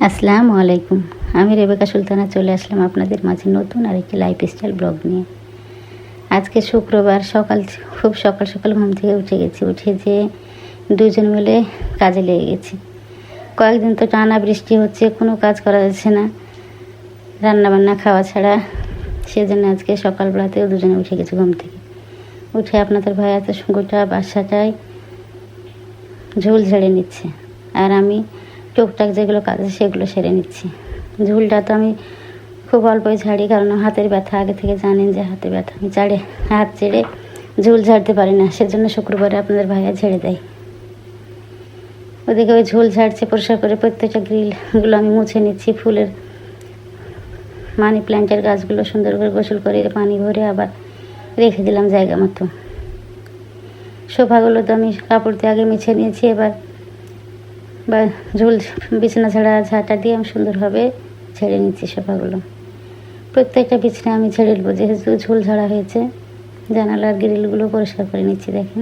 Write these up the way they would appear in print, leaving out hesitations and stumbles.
আসসালামু আলাইকুম। আমি রেবেকা সুলতানা চলে আসলাম আপনাদের মাঝে নতুন আরেকটি লাইফস্টাইল ব্লগ নিয়ে। আজকে শুক্রবার খুব সকাল সকাল ঘুম থেকে উঠে গেছি। উঠে যে দুজন মিলে কাজে লেগে গেছি। কয়েকদিন তো টানা বৃষ্টি হচ্ছে, কোনো কাজ করা যাচ্ছে না, রান্নাবান্না খাওয়া ছাড়া। সেজন্য আজকে সকালবেলাতেও দুজনে উঠে গেছি ঘুম থেকে। উঠে আপনাদের ভাই এত গোটা বাসাটায় ঝোল ঝেড়ে নিচ্ছে, আর আমি টুকটাক যেগুলো কাজ আছে সেগুলো সেরে নিচ্ছি। ঝুলটা তো আমি খুব অল্পই ঝাড়ি, কারণ হাতের ব্যথা, আগে থেকে জানেন যে হাতের ব্যথা, আমি হাত ছেড়ে ঝুল ঝাড়তে পারি না। সেজন্য শুক্রবারে আপনাদের ভাইয়া ঝেড়ে দেয়। ওদিকে ওই ঝুল ঝাড়ছে পরিষ্কার করে, প্রত্যেকটা গ্রিলগুলো আমি মুছে নিচ্ছি। ফুলের মানি প্ল্যান্টের গাছগুলো সুন্দর করে গোসল করে পানি ভরে আবার রেখে দিলাম জায়গা মতো। সোফাগুলো তো আমি কাপড় দিয়ে আগে মুছে নিয়েছি, এবার ঝুল বিছানা ঝাঁটা দিয়ে আমি সুন্দরভাবে ঝেড়ে নিচ্ছি সোফাগুলো। প্রত্যেকটা বিছানা আমি ঝেড়ে নেবো, যেহেতু ঝুল ঝাড়া হয়েছে। জানালার গ্রিলগুলো পরিষ্কার করে নিচ্ছি। দেখেন,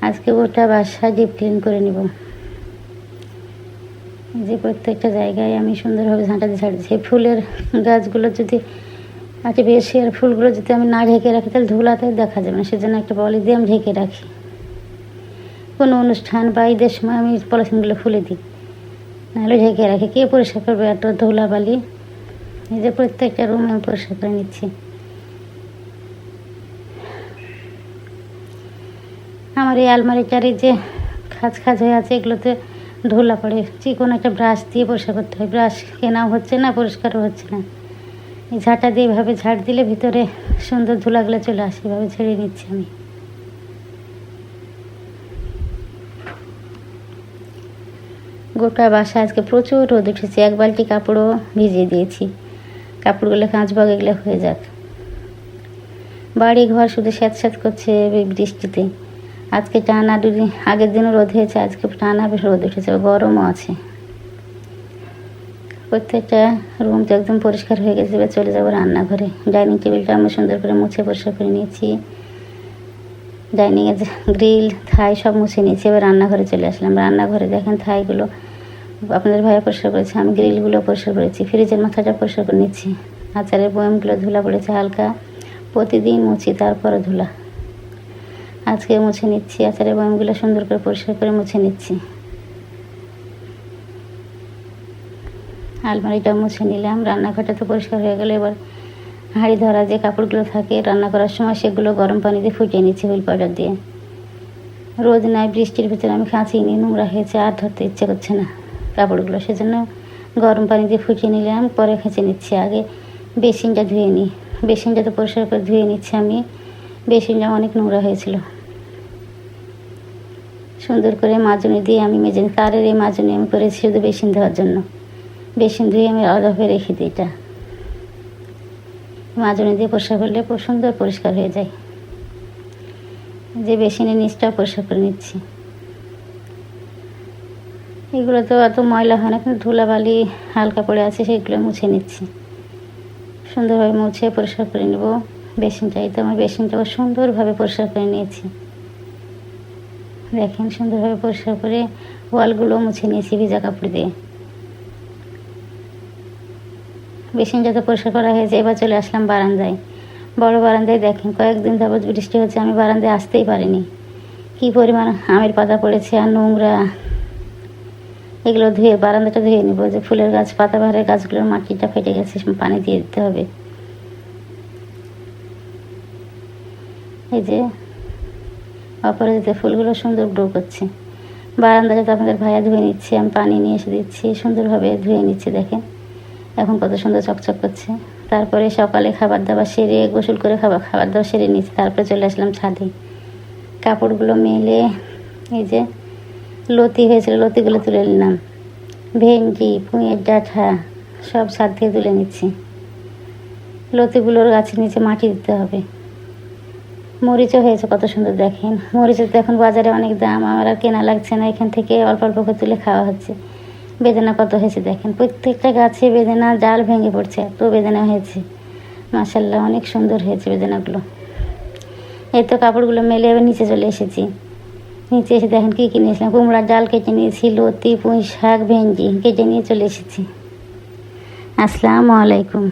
আজকে গোটা বাসা ডিপ ক্লিন করে নেব। যে প্রত্যেকটা জায়গায় আমি সুন্দরভাবে ঝাঁটা দিয়ে ঝাড়ছি। ফুলের গাছগুলো যদি বেশি, আর ফুলগুলো যদি আমি না ঢেকে রাখি তাহলে ধুলাতে দেখা যাবে না। সেজন্য একটা পলি দিয়ে আমি ঢেকে রাখি। কোনো অনুষ্ঠান বা ঈদের সময় আমি পলিথিনগুলো খুলে দিই, নাহলে ঢেকে রাখি। কে পরিষ্কার করবে এত ধুলাবালি? এই যে প্রত্যেকটা রুম আমি পরিষ্কার করে নিচ্ছি। আমার এই আলমারিটার যে খাঁজ হয়ে আছে, এগুলোতে ধুলা পড়ে। চিকন একটা ব্রাশ দিয়ে পরিষ্কার করতে হয়। ব্রাশ কেনাও হচ্ছে না, পরিষ্কারও হচ্ছে না। এই ঝাঁটা দিয়ে এভাবে ঝাড় দিলে ভিতরে সুন্দর ধুলাগুলো চলে আসে। এভাবে ছেড়ে নিচ্ছি আমি। গোটা বাসা আজকে প্রচুর রোদ উঠেছে। এক বালতি কাপড়ও ভিজিয়ে দিয়েছি। কাপড়গুলো কাঁচবো, এগুলো হয়ে যাক। বাড়ি ঘর শুধু স্যাঁত করছে বৃষ্টিতে। আজকে টানা দুদিন, আগের দিনও রোদ হয়েছে, আজকে টানা বেশ রোদ উঠেছে, গরমও আছে। প্রত্যেকটা রুম তো একদম পরিষ্কার হয়ে গেছে। এবার চলে যাবো রান্নাঘরে। ডাইনিং টেবিলটা আমি সুন্দর করে মুছে পরিষ্কার করে নিয়েছি। ডাইনিংয়ের গ্রিল, থাই সব মুছে নিয়েছি। এবার রান্নাঘরে চলে আসলাম। রান্নাঘরে দেখেন থাইগুলো আপনাদের ভাইয়া পরিষ্কার করেছে, আমি গ্রিলগুলো পরিষ্কার করেছি। ফ্রিজের মাথাটা পরিষ্কার করে নিচ্ছি। আচারের বয়ামগুলো ধুলা পড়েছে হালকা, প্রতিদিন মুছি, তারপরে ধুলা। আজকে মুছে নিচ্ছি। আচারের বয়ামগুলো সুন্দর করে পরিষ্কার করে মুছে নিচ্ছি। আলমারিটা মুছে নিলাম। রান্নাঘরটা তো পরিষ্কার হয়ে গেল। এবার হাঁড়ি ধরা যে কাপড়গুলো থাকে রান্না করার সময়, সেগুলো গরম পানি দিয়ে ফুটিয়ে নিচ্ছি হুইল পাউডার দিয়ে। রোদ নাই, বৃষ্টির ভিতরে আমি কাঁচি নিয়ে নোংরা হয়েছে, আর ধরতে ইচ্ছে করছে না কাপড়গুলো। সেজন্য গরম পানি দিয়ে ফুটিয়ে নিলাম, পরে খেঁচে নিচ্ছি। আগে বেসিনটা ধুয়ে নিই। বেসিনটা তো পরিষ্কার করে ধুয়ে নিচ্ছি আমি। বেসিনটা অনেক নোংরা হয়েছিল। সুন্দর করে মাজনি দিয়ে আমি মেজে নিই। তারের এই মাজনি আমি করেছি শুধু বেসিন ধোয়ার জন্য। বেসিন ধুয়ে আমি আলাদাভাবে রেখে দিই। এটা মাজনি দিয়ে পরিষ্কার করলে সুন্দর পরিষ্কার হয়ে যায়। যে বেসিনের নিচটাও পরিষ্কার করে নিচ্ছি। এগুলো তো এত ময়লা হয় না, কিন্তু ধুলাবালি হালকা পড়ে আছে, সেগুলো মুছে নিচ্ছি। সুন্দরভাবে মুছে পরিষ্কার করে নেব বেসিনটাই। তো আমার বেসিনটাও সুন্দরভাবে পরিষ্কার করে নিয়েছি। দেখেন, সুন্দরভাবে পরিষ্কার করে ওয়ালগুলো মুছে নিয়েছি ভিজা কাপড় দিয়ে। বেসিনটা তো পরিষ্কার করা হয়েছে। এবার চলে আসলাম বারান্দায়। বড় বারান্দায় দেখেন, কয়েকদিন যাবৎ বৃষ্টি হচ্ছে, আমি বারান্দায় আসতেই পারিনি। কী পরিমাণ আমের পাতা পড়েছে আর নোংরা। এগুলো ধুয়ে বারান্দাটা ধুয়ে নেব। যে ফুলের গাছ, পাতাবাহারের গাছগুলোর মাটিটা ফেটে গেছে, পানি দিয়ে দিতে হবে। এই যে অপরাজিতা ফুলগুলো সুন্দর গ্রো করছে। বারান্দাটা তো আপনাদের ভাইয়া ধুয়ে নিচ্ছে, আমি পানি নিয়ে এসে দিচ্ছি, সুন্দরভাবে ধুয়ে নিচ্ছি। দেখেন এখন কত সুন্দর চকচক করছে। তারপরে সকালে খাবার দাবার সেরে, গোসল করে খাবার দাবার সেরে নিচ্ছি। তারপরে চলে আসলাম ছাদে। কাপড়গুলো মেলে, এই যে লতি হয়েছিল, লতিগুলো তুলে নিলাম। ভেন্ডি, পুঁইয়ের ডাঁটা সব ছাদ থেকে তুলে নিচ্ছি। লতিগুলোর গাছের নিচে মাটি দিতে হবে। মরিচও হয়েছে কত সুন্দর। দেখেন, মরিচের তো এখন বাজারে অনেক দাম, আমার আর কেনা লাগছে না। এখান থেকে অল্প অল্প করে তুলে খাওয়া হচ্ছে। বেদানা কত হয়েছে দেখেন, প্রত্যেকটা গাছে বেদানা ডাল ভেঙে পড়ছে, এত বেদানা হয়েছে। মাশাআল্লাহ, অনেক সুন্দর হয়েছে বেদানাগুলো। এই তো কাপড়গুলো মেলে এবার নিচে চলে এসেছি। নিচে এসে দেখেন কী কী নিয়েছিলাম। কুমড়ার ডাল কেটে নিয়েছি, লতি, পুঁই শাক, ভেন্ডি কেটে নিয়ে চলে এসেছি। আসসালামু আলাইকুম।